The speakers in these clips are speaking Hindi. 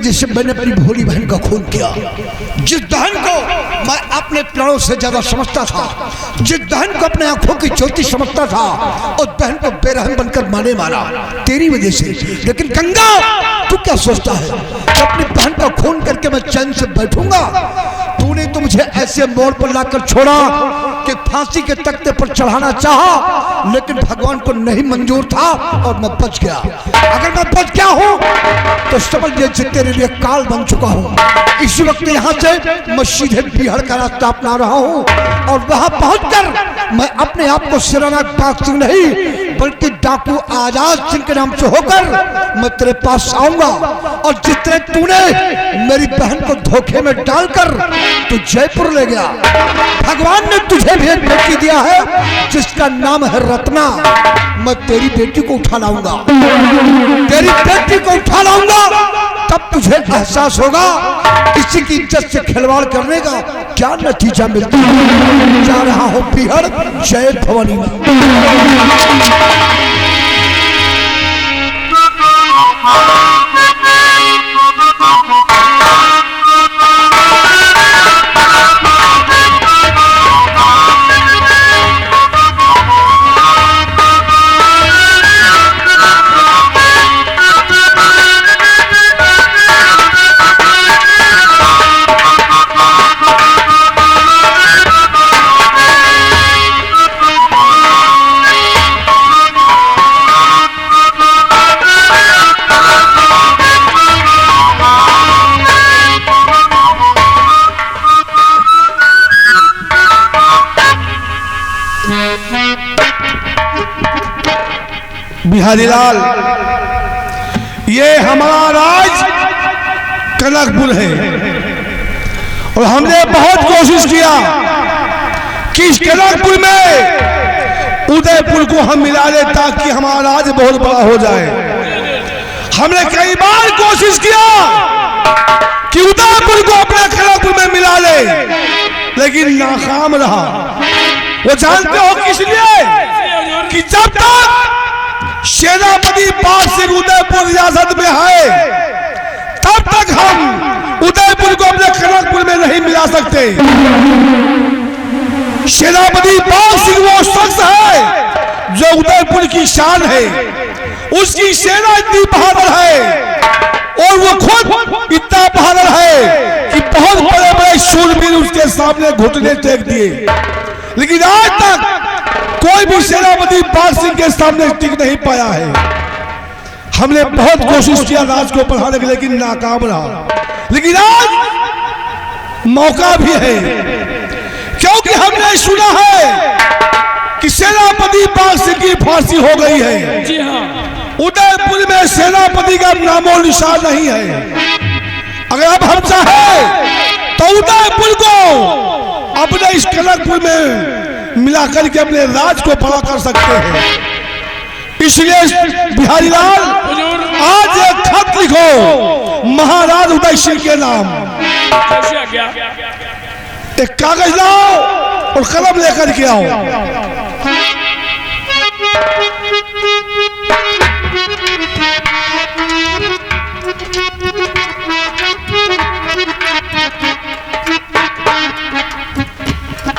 वजह से मैंने अपनी भोली बहन का खून किया। जिस बहन को मैं अपने प्राणों से ज्यादा समझता था, जिस बहन को अपने आंखों की ज्योति समझता था, उस बहन को बेरहम बनकर माने मारा तेरी वजह से। लेकिन गंगा, तू क्या सोचता है कि अपनी बहन का खून करके मैं चैन से बैठूंगा? तूने तो मुझे ऐसे मोड़ पर लाकर छोड़ा कि फांसी के तख्ते पर चढ़ाना चाहा, लेकिन भगवान को नहीं मंजूर था और मैं बच गया। अगर मैं बच गया हूं तो समझ लीजिए तेरे लिए काल बन चुका हूं। इसी वक्त यहाँ से मैं सीधे बिहार का रास्ता अपना रहा हूँ और वहां पहुंचकर मैं अपने आप को सिराना बाग सिंह नहीं बल्कि डाकू आजाद सिंह के नाम से होकर मैं तेरे पास आऊंगा। और जिस तरह तूने मेरी बहन को धोखे में डालकर तू जयपुर ले गया, भगवान ने तुझे भी एक बेटी दिया है जिसका नाम है रत्ना। मैं तेरी बेटी को उठा लाऊंगा, तेरी बेटी को उठा लाऊंगा, तब तुझे एहसास होगा किसी की इज्जत से खिलवाड़ करने का क्या नतीजा मिलता है। जा रहा हो बिहार, जय भवानी मां। बिहारी लाल, ये हमारा राज कनकपुर है और हमने बहुत कोशिश किया कि इस कनकपुर में उदयपुर को हम मिला ले ताकि हमारा राज बहुत बड़ा हो जाए। हमने कई बार कोशिश किया कि उदयपुर को अपने कनकपुर में मिला ले, लेकिन नाकाम रहा। वो जानते हो किस लिए? कि जब तक सेनापति बाग सिंह उदयपुर रियासत में है तब तक हम उदयपुर को अपने कनकपुर में नहीं मिला सकते। सेनापति बाग सिंह वो शख्स है जो उदयपुर की शान है, उसकी सेना इतनी बहादुर है और वो खुद इतना बहादुर है कि बहुत बड़े बड़े शूरवीर उसके सामने घुटने टेक दिए, लेकिन आज तक कोई भी सेनापति बाग सिंह के सामने टिक नहीं पाया है। हमने बहुत कोशिश किया राज को बढ़ाने के, लेकिन नाकाम रहा। लेकिन आज मौका भी है, क्योंकि हमने सुना है कि सेनापति बाग सिंह की फांसी हो गई है। जी हाँ। उदयपुर में सेनापति का नामो निशान नहीं है। अगर अब हम चाहे तो उदयपुर को अपने इस कनकपुर में मिलाकर के अपने राज को बड़ा कर सकते हैं। इसलिए बिहारी लाल, आज एक खत लिखो महाराज उदय सिंह के नाम। एक कागज लाओ और कलम लेकर के आओ।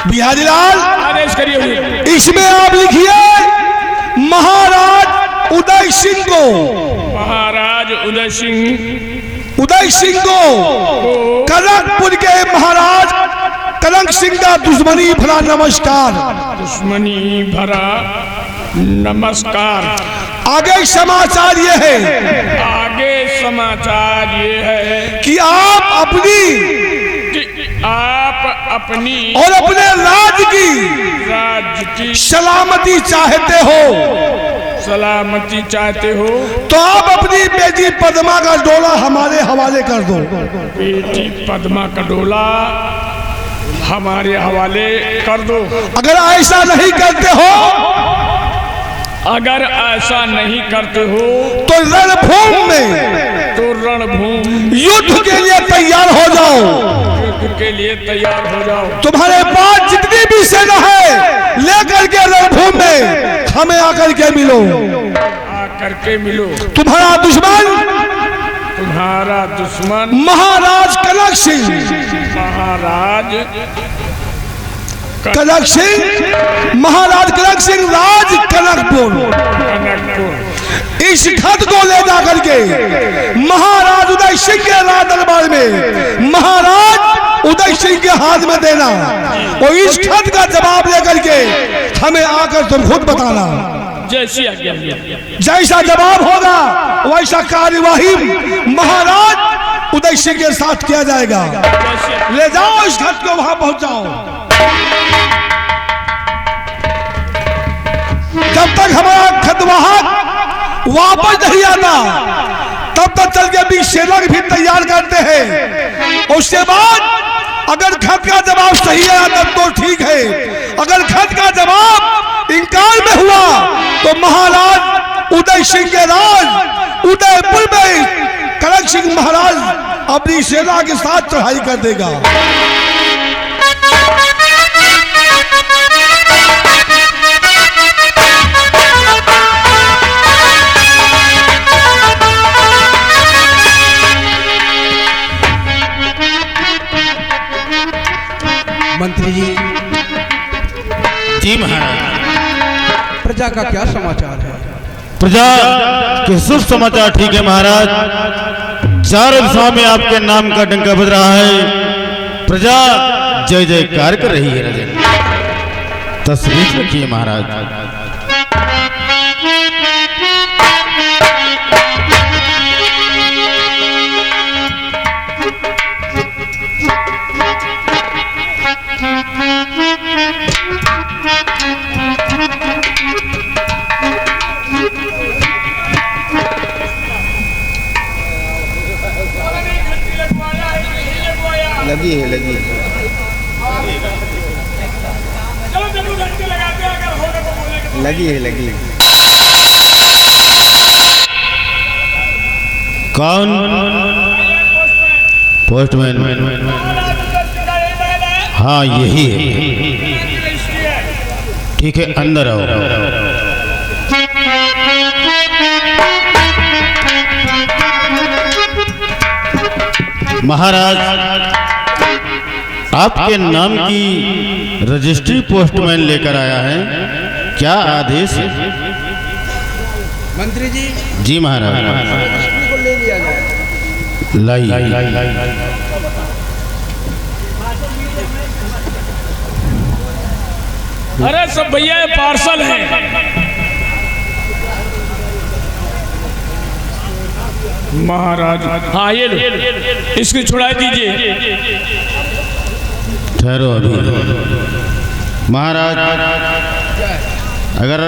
बिहारी लाल, आदेश करिए। इसमें आप लिखिए महाराज उदय सिंह को। महाराज उदय सिंह को कनकपुर के महाराज कनक सिंह का दुश्मनी भरा नमस्कार। दुश्मनी भरा नमस्कार। आगे समाचार ये है, आगे समाचार ये है कि आप अपनी और अपने राज्य की सलामती चाहते हो तो आप अपनी बेटी पद्मा का डोला हमारे हवाले कर दो। बेटी पद्मा का डोला हमारे हवाले कर दो। अगर ऐसा नहीं करते हो तो रणभूमि युद्ध के लिए तैयार हो जाओ। तुम्हारे पास जितनी भी सेना है लेकर के रणभूमि में हमें आकर के मिलो। तुम्हारा दुश्मन तुम्हारा दुश्मन महाराज कनक सिंह, महाराज कनक सिंह, महाराज कनक सिंह राज कनकपुर, कनकपुर। इस खत को ले जा करके महाराज उदय सिंह के राज दरबार में महाराज उदय सिंह के हाथ में देना और इस खत का जवाब लेकर के हमें आकर तुम खुद बताना। जैसी आज्ञा। जैसा जवाब होगा वैसा कार्यवाही महाराज उदय सिंह के साथ किया जाएगा। ले जाओ इस खत को, वहां पहुंचाओ। जब तक हमारा खतवाहक वापस नहीं आता तब तक चल के भी सेना भी तैयार करते हैं। उसके बाद अगर खत का जवाब सही आया तब तो ठीक है, अगर खत का जवाब इनकार में हुआ तो महाराज उदय सिंह के राज उदयपुर में कनक सिंह महाराज अपनी सेना के साथ चढ़ाई कर देगा। मंत्री जी, जी महाराज। प्रजा का क्या समाचार है? प्रजा के शुभ समाचार ठीक है महाराज। चारों दिशाओं में आपके नाम का डंका बज रहा है। प्रजा जय जयकार कर रही है। राजा तस्वीर रखिए महाराज। लगी है, लगी है। लगी है, लगी है। कौन? पोस्टमैन। हाँ यही है। ठीक है अंदर आओ। महाराज आपके नाम की रजिस्ट्री पोस्टमैन लेकर आया है, क्या आदेश है? मंत्री जी। जी महाराज। को ले लिया जाए। लाई। अरे सब भैया ये पार्सल है। महाराज हाँ ये लो, इसकी छुड़ा दीजिए। ठहरो अभी। महाराज अगर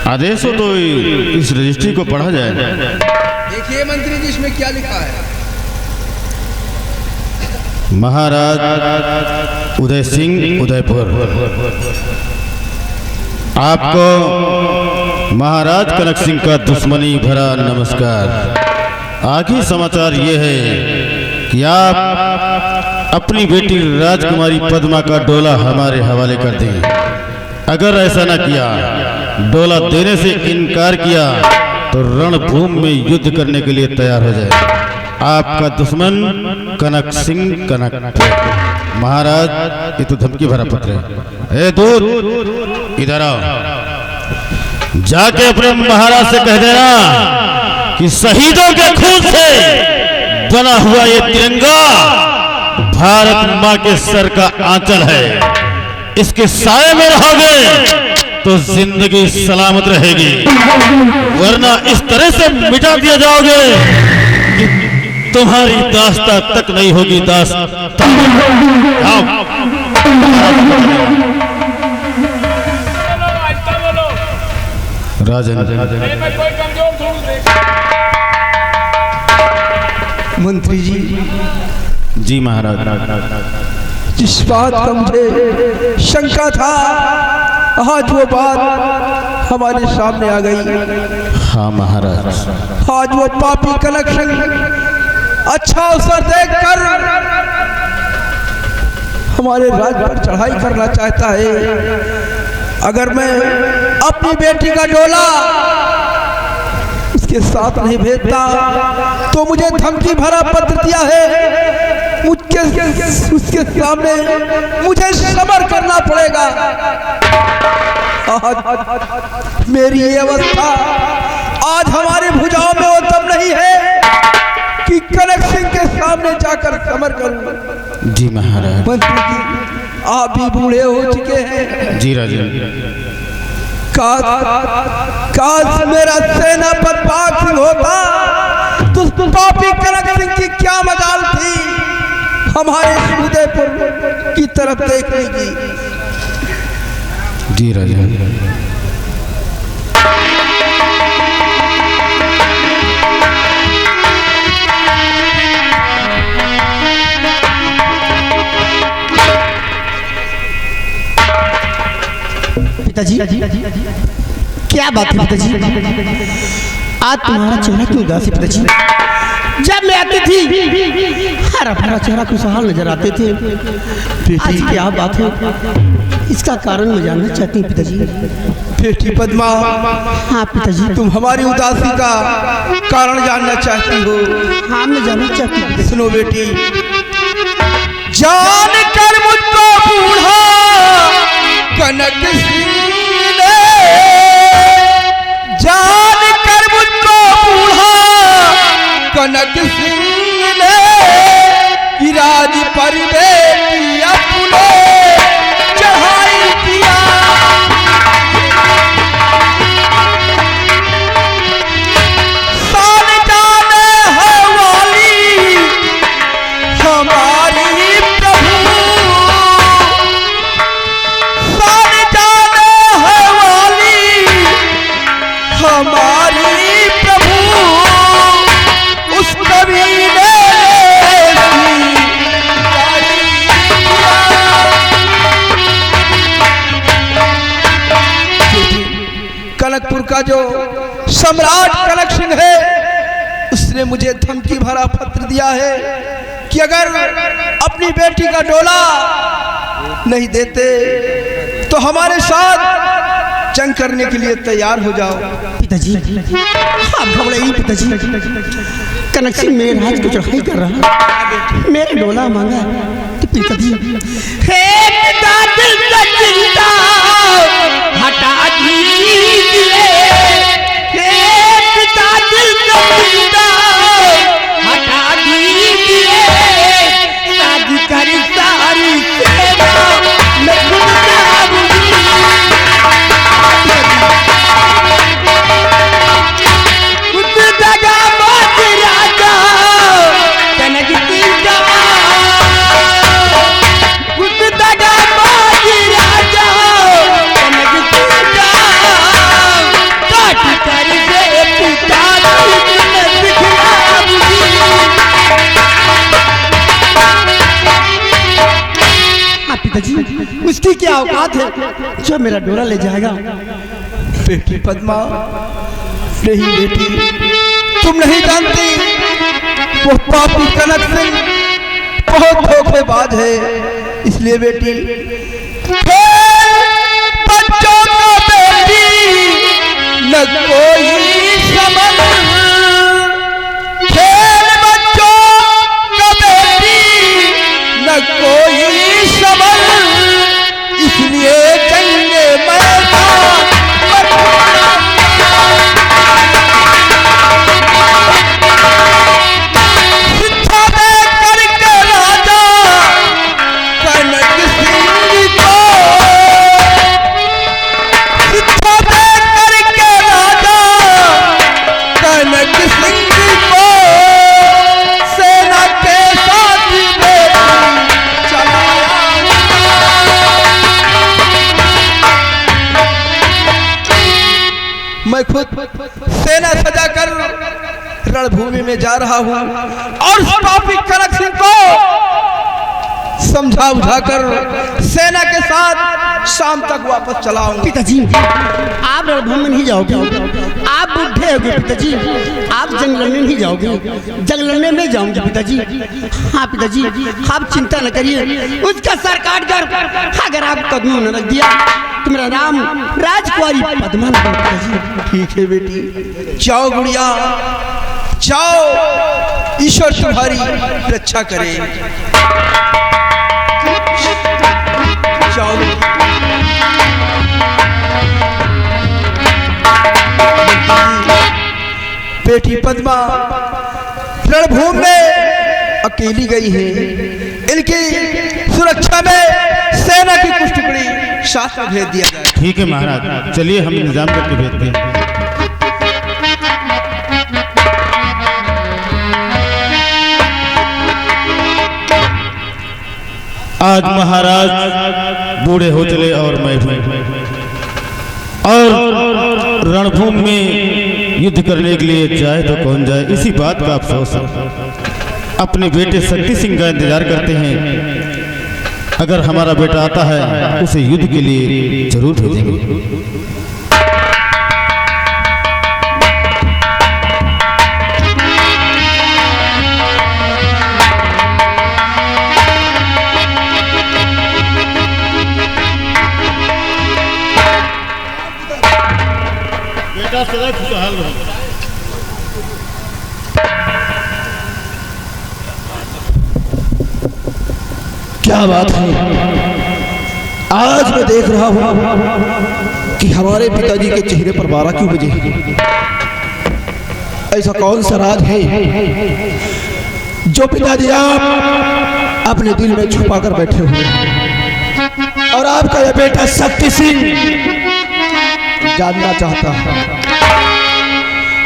आदेश हो तो इस रजिस्ट्री को पढ़ा जाए। देखिए मंत्री जी इसमें क्या लिखा है। महाराज उदय सिंह उदयपुर, आपको महाराज कनक सिंह का दुश्मनी भरा नमस्कार। आखिरी समाचार ये है कि आप अपनी बेटी राजकुमारी पद्मा का डोला हमारे हवाले कर दें। अगर ऐसा न किया, डोला देने से इनकार किया तो रणभूमि में युद्ध करने के लिए तैयार हो जाए। आपका दुश्मन कनक सिंह कनक। महाराज ये तो धमकी भरा पत्र है। ए दूत इधर आओ, जाके अपने महाराज से कह देना कि शहीदों के खून से बना हुआ ये तिरंगा भारत माँ के सर का आंचल है। इसके साए में रहोगे तो जिंदगी सलामत रहेगी, वरना इस तरह से मिटा दिया जाओगे कि तुम्हारी दास्ता तक नहीं होगी। दास्ता राजन। मंत्री जी, जी महाराज। जिस बात का मुझे शंका था आज वो बात हमारे सामने आ गई। हाँ महाराज। आज वो पापी कनक सिंह अच्छा अवसर देखकर हमारे राज्य पर चढ़ाई करना चाहता है। अगर मैं अपनी बेटी का डोला उस उसके साथ नहीं भेजता तो मुझे धमकी भरा पत्र दिया है। उसके सामने मुझे समर करना पड़ेगा। आज मेरी ये अवस्था, आज हमारी भुजाओं में वो दम नहीं है कि कनक सिंह के सामने जाकर समर करूं। जी महाराज। मंत्री जी, आप भी बूढ़े हो चुके हैं। जी राजा। काश मेरा सेनापति बाघ सिंह होता तो पापी कनक सिंह की क्या मजाल थी हमारे उदयपुर की तरफ देखने की। जी राजा। पिताजी, क्या बात है पिताजी? आज तुम्हारा चेहरा क्यों उदास है पिताजी? जब मैं आती थी हरा भरा चेहरा खुशहाल नजर आते थे। आज क्या बात है? इसका कारण मैं जानना चाहती हूँ पिताजी। बेटी पद्मा, हाँ पिताजी। तुम हमारी उदासी का कारण जानना चाहती हो? हाँ मैं जानना चाहती हूँ। सुनो बेटी, जान कर मुझको बूढ़ा कनक सिंह ने, जान कर मुझको बूढ़ा कनक सिंह ने, कि राज पर बेटी अपने चढ़ाई किया। साल जाने है वाली हमारी प्रभु, साल जाने है वाली हमारी प्रभु, उस कवि ने कनकपुर का जो सम्राट कनक सिंह है उसने मुझे धमकी भरा पत्र दिया है कि अगर अपनी बेटी का डोला नहीं देते तो हमारे साथ जंग करने के लिए तैयार हो जाओ। पिताजी आप घबराइए पिताजी। कनक सिंह मेरे राज को चढ़ाई कर रहा है, मेरे डोला मांगा तो पिताजी हटा दीजिए, हटा दीजिए, शादी कर सारी सेना मैं खुद जाऊंगी। खुद दगा बाज राजा कनक सिंह का, खुद दगा बाज राजा कनक सिंह का, काट कर दे पिता तुमने दिखलाऊंगी। हाँ पिताजी, उसकी क्या औकात है जो मेरा डोला ले जाएगा? बेटी पद्मा, नहीं बेटी, तुम नहीं जानती वो पापी कनक सिंह बहुत धोखेबाज है। इसलिए बेटी, खेल बच्चों का बेटी न कोई समझ, खेल बच्चों का बेटी न कोई समझ, इसलिए जंगे मैदान शिक्षा दे करके राजा कनक सिंह को, शिक्षा दे करके राजा कनक सिंह को, सेना के साथ बेटी चलाया। मैं खुद सेना सजाकर रणभूमि में जा रहा हूँ और उस पापी कनक सिंह को समझा बुझाकर सेना के साथ शाम तक वापस चलाऊंगा। पिताजी आप रणभूमि में नहीं जाओगे, आप बुढ़े रहोगे पिताजी? आप जंग लड़ने नहीं जाओगे? जंग लड़ने में जाऊंगे पिताजी। हाँ पिताजी, आप चिंता न करिए, उसका सर काट कर अगर आप कदमों में रख दिया तो मेरा नाम राजकुमारी पद्मा न होगा पिताजी। ठीक है बेटी, जाओ गुड़िया जाओ, ईश्वर तुम्हारी रक्षा करे। जाओ बेटी पद्मा रणभूमि में अकेली गई है। इनकी सुरक्षा में सेना की कुछ टुकड़ी साथ में भेज दिया जाए। ठीक है महाराज, चलिए हम इंतजाम करके भेजते हैं। आज महाराज बूढ़े हो चले और मैं भी, और रणभूमि में युद्ध करने के लिए जाए तो कौन जाए, इसी बात का अफसोस है। अपने बेटे शक्ति सिंह का इंतजार करते हैं। अगर हमारा बेटा आता है उसे युद्ध के लिए जरूर भेजेंगे। सदा खुशहाल रहो। क्या बात है, आज मैं देख रहा हूं कि हमारे पिताजी के चेहरे पर 12 क्यों बजे? ऐसा कौन सा राज है जो पिताजी आप अपने दिल में छुपा कर बैठे हुए हैं और आपका यह बेटा शक्ति सिंह जानना चाहता है?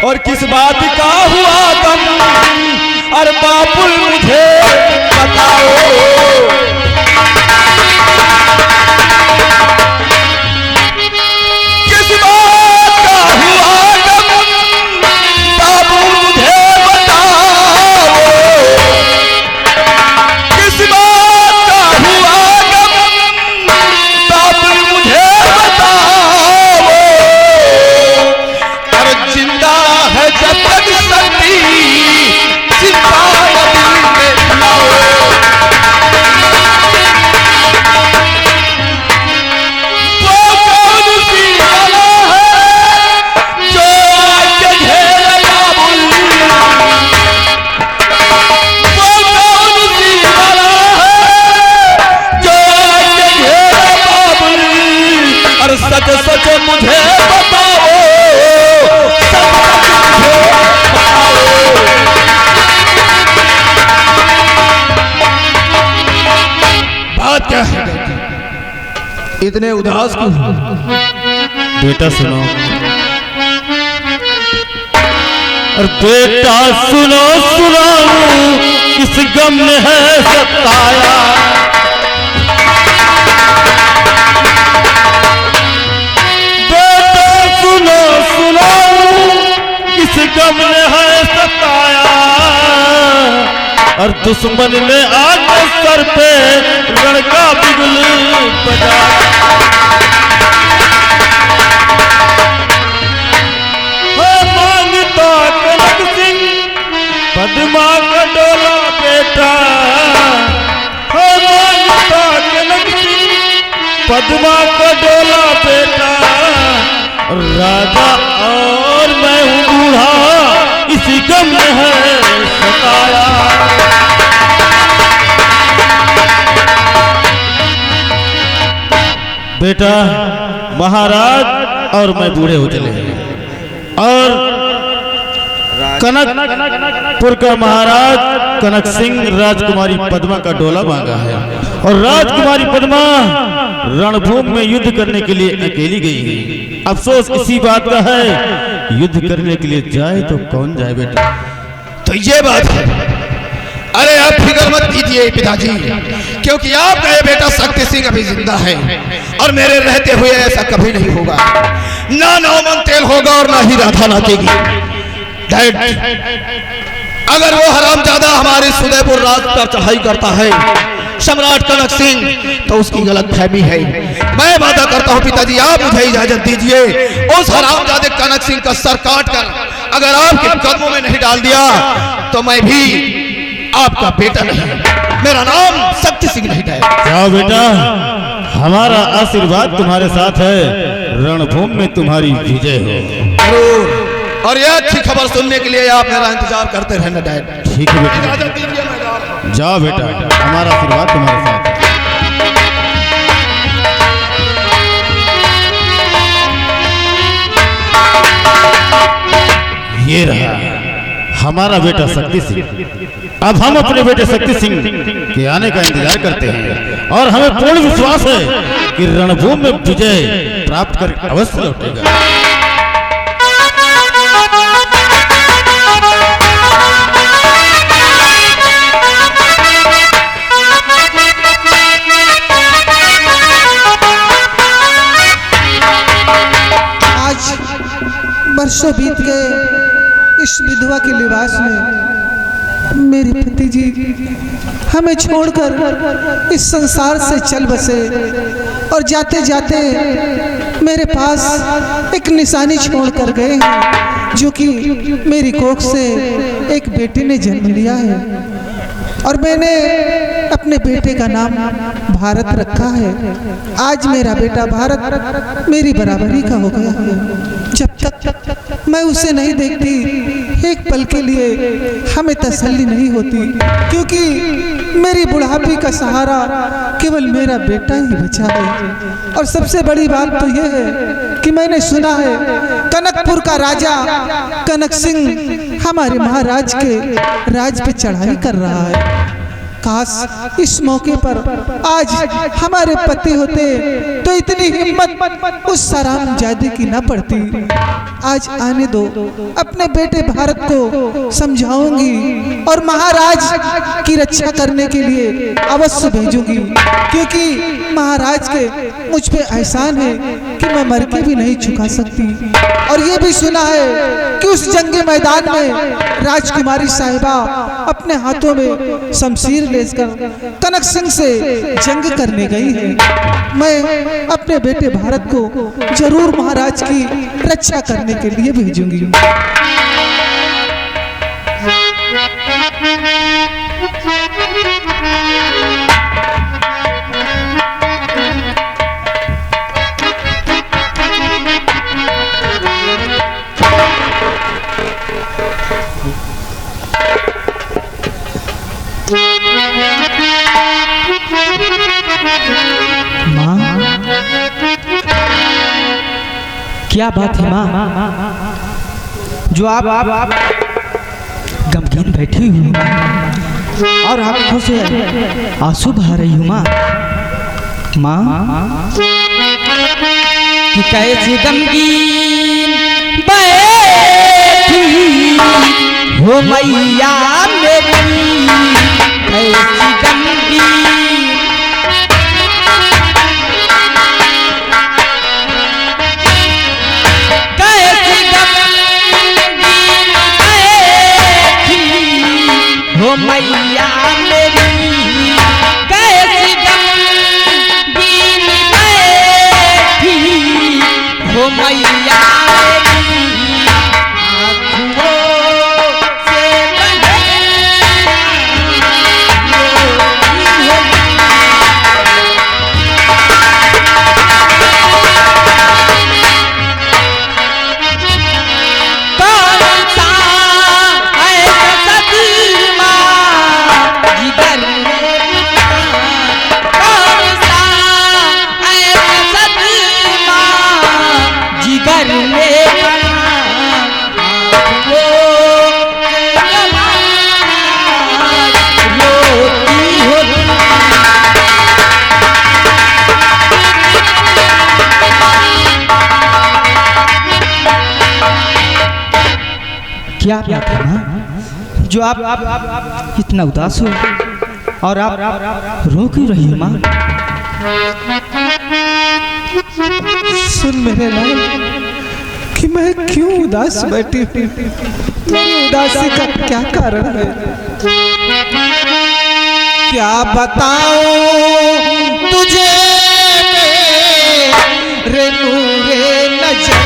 और किस बात का हुआ गम, अरे बापुल मुझे बताओ। किस बात का हुआ गम, बापुल मुझे बताओ। किस बात का हुआ गम, बापुल मुझे बताओ। अरे जिंदा है जब तक शक्ति, जिंदा दिल में लाओ। वो कौन सी वाला है जो आके घेरे बाबुल? वो कौन सी वाला है जो आके घेरे बाबुल? अरे सच सच मुझे बताओ, बात क्या है? इतने उदास क्यों? बेटा सुनो, और बेटा सुनो सुनाऊं किस गम ने है सताया। बेटा सुनो सुनाऊं किस गम ने है सताया। और दुश्मन ने आके सर पे रण का बिगुल बजाया। मांगता कनक सिंह पद्मा का डोला बेटा। मांगता कनक सिंह पद्मा का डोला बेटा। राजा और मैं हूँ बूढ़ा, इसी गम में है सताया। बेटा महाराज और मैं बूढ़े हो चले हैं, और कनकपुर का महाराज कनक सिंह राजकुमारी पद्मा का डोला मांगा है। और राजकुमारी पद्मा रणभूमि में युद्ध करने के लिए अकेली गई है। अफसोस इसी बात का है, युद्ध करने के लिए जाए तो कौन जाए बेटा? तो ये बात है। अरे आप फिक्र मत कीजिए पिताजी, क्योंकि आपका ये बेटा शक्ति सिंह अभी जिंदा है और मेरे रहते हुए ऐसा कभी नहीं होगा। ना नौमन तेल होगा और ना ही राधा नाचेगी। डैड, अगर वो हरामजादा हमारे सुदयपुर राज पर चढ़ाई करता है सम्राट कनक सिंह, तो उसकी गलत फहमी है। मैं वादा करता हूँ पिताजी, आप मुझे इजाजत दीजिए, उस हरामजादे कनक कनक सिंह का सर काट कर अगर आपके कदमों में नहीं डाल दिया तो मैं भी आपका बेटा नहीं, मेरा नाम शक्ति सिंह नहीं है। जाओ बेटा, हमारा आशीर्वाद तुम्हारे साथ है, रणभूमि में तुम्हारी विजय हो। जरूर, और यह अच्छी खबर सुनने के लिए आप मेरा इंतजार करते रहना डैड। ठीक है बेटा, इजाजत दीजिए, मैं जा रहा हूं। जाओ बेटा, हमारा आशीर्वाद तुम्हारे साथ है। ये रहा हमारा बेटा शक्ति सिंह। अब हम अपने बेटे शक्ति सिंह के आने का इंतजार करते हैं और हमें पूर्ण विश्वास है कि रणभूमि में विजय प्राप्त कर अवश्य लौटेगा। आज वर्षों बीत गए, इस विधवा के लिबास में मेरे पति जी हमें छोड़कर इस संसार से चल बसे और जाते जाते मेरे पास एक निशानी छोड़ कर गए हैं, जो कि मेरी कोख से एक बेटे ने जन्म लिया है और मैंने अपने बेटे का नाम भारत रखा है। आज मेरा बेटा भारत मेरी बराबरी का हो गया है। जब तक मैं उसे नहीं देखती एक पल के लिए हमें तसल्ली नहीं होती, क्योंकि मेरी बुढ़ापी का सहारा केवल मेरा बेटा ही बचा है। और सबसे बड़ी बात तो यह है कि मैंने सुना है कनकपुर का राजा कनक सिंह हमारे महाराज के राज पे चढ़ाई कर रहा है। काश इस मौके पर आज हमारे पति होते तो इतनी हिम्मत उस सरामजादे की न पड़ती। आज आने दो, अपने बेटे भारत को समझाऊंगी और महाराज की रक्षा करने के लिए अवश्य भेजूंगी, क्योंकि महाराज के मुझ पे एहसान है कि मैं मर के भी नहीं चुका सकती। और ये भी सुना है कि उस जंगी मैदान में राजकुमारी साहिबा अपने हाथों में शमशीर लेकर कनक सिंह से जंग करने गई है। मैं अपने बेटे भारत को जरूर महाराज की रक्षा करने के लिए भेजूंगी। माँ, क्या बात है माँ, जो आप गमगीन बैठी हुई और आंखों से आंसू बहा रही हूँ माँ। माँ, कि कैसी गमगीन बैठी हो मैया मेरी, कैसी गमगीन हो मैया मेरी, कैसी गमगीन बैठी हो मैया मेरी, आँखों से बहे क्या बात है माँ, जो आप इतना उदास हो और आप रो क्यों रही हो माँ? सुन मेरे लाल कि मैं क्यों उदास बैठी हूँ, मेरी उदासी का क्या कारण है। क्या बताऊं तुझे मेरे नूरे नजर,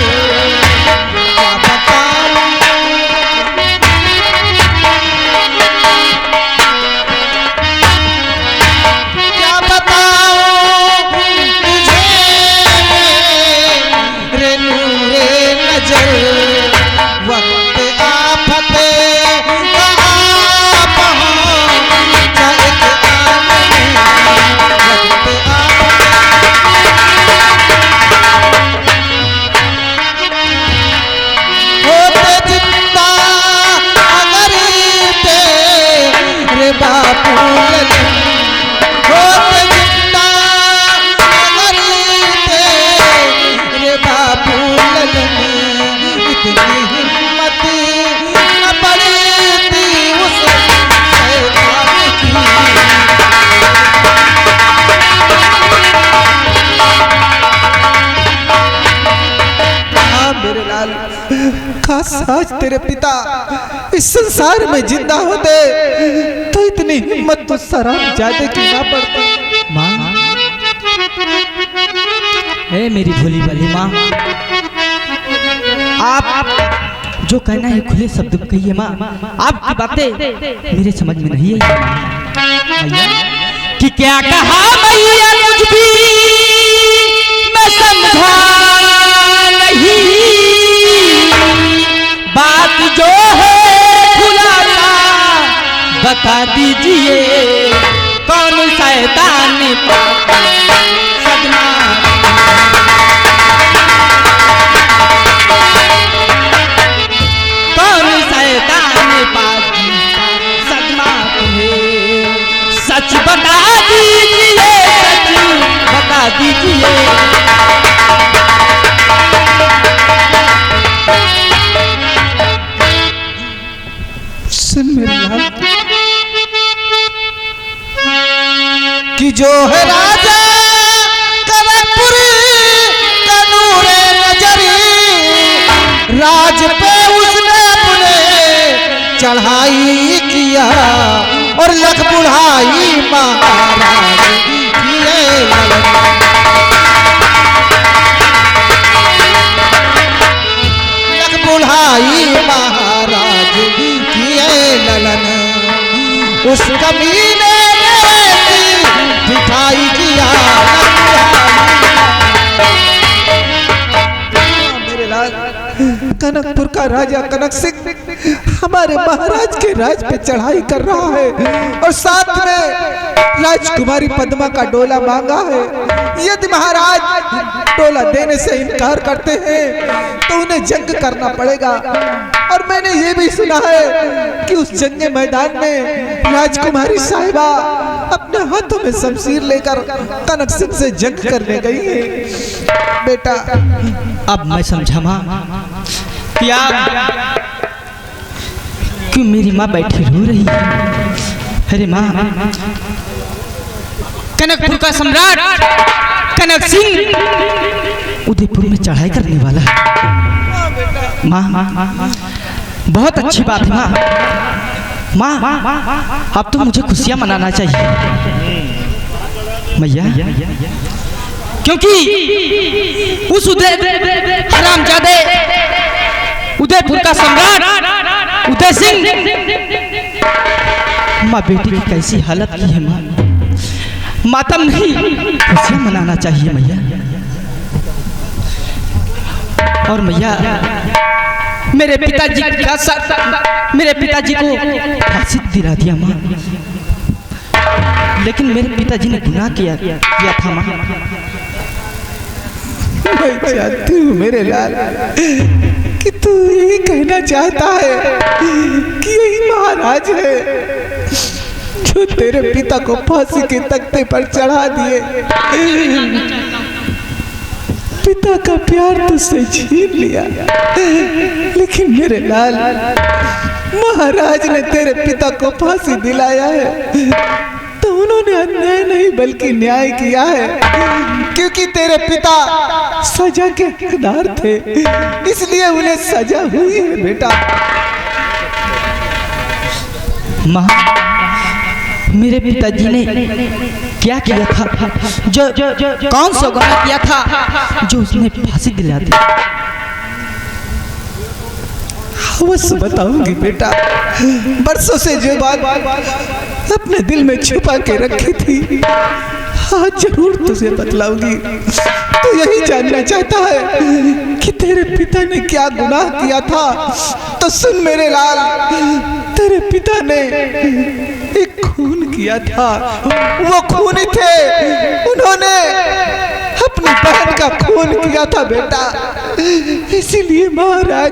काश आज तेरे पिता इस संसार में जिंदा होते तो इतनी हिम्मत तो सराफजादे की ना पड़ती। माँ, हे मेरी भोली वाली माँ, आप जो कहना है खुले शब्द में कहिए माँ। आपकी बातें मेरे समझ में नहीं है मैया। कि क्या कहा मैया कुछ भी मैं समझा नहीं, बात जो है खुला बता दीजिए, कौन शैतान सदमा सच बता दीजिए, सच बता दीजिए। सुन मेरे लाल कि जो है राजा कनकपुर का नूरे नजरी, राज पे उसने अपने चढ़ाई किया और लख बुढ़ाई महाराज किए। लख बुढ़ाई महाराज किए ललन, उस कमीने ने दिखाई किया। मेरे लाल, कनकपुर का राजा कनक सिंह हमारे महाराज के राज पे चढ़ाई कर रहा है और साथ में राजकुमारी पद्मा का डोला मांगा है। यदि महाराज डोला देने से इनकार करते हैं तो उन्हें जंग करना पड़ेगा। और मैंने ये भी सुना है कि उस जंग मैदान में राजकुमारी साहिबा अपने हाथों में शमशीर लेकर कनक सिंह से जंग करने गई है। बेटा, अब मैं समझा माँ कि क्यों मेरी माँ बैठी रो रही है। अरे माँ, कनकपुर का सम्राट कनक सिंह उदयपुर में चढ़ाई करने वाला है। माँ, बहुत अच्छी बात है माँ। माँ, अब तो मुझे खुशियाँ मनाना चाहिए मैया, क्योंकि उस हरामजादे उदयपुर का सम्राट उदय सिंह माँ बेटी की कैसी हालत की है माँ। मातम नहीं, खुशियाँ मनाना चाहिए मैया। और मैया, मेरे पिताजी का साथ मेरे पिताजी को फांसी दिला दिया माँ, लेकिन मेरे पिताजी ने गुनाह किया था माँ। मैं चाहती हूँ मेरे लाल कि तू यही कहना चाहता है कि यही महाराज है जो तेरे पिता को फांसी के तख्ते पर चढ़ा दिए। पिता का प्यार तुझसे छीन लिया, लेकिन मेरे लाल महाराज ने तेरे पिता को फांसी दिलाया है तो उन्होंने अन्याय नहीं बल्कि न्याय किया है, क्योंकि तेरे पिता सजा के हकदार थे, इसलिए उन्हें सजा हुई है। बेटा, माँ, मेरे पिताजी ने क्या किया था, जो कौन सा गुनाह किया था जो उसने फांसी दिला दी? अवश्य बताऊंगी बेटा। बरसों से जो बात अपने दिल में छुपा के रखी थी आज जरूर तुझे बतलाऊंगी। तू यही जानना चाहता है कि तेरे पिता ने क्या गुनाह किया था, तो सुन मेरे लाल, तेरे पिता ने एक खून किया था। वो खूनी थे, उन्होंने अपनी बहन का खून किया था बेटा, इसीलिए महाराज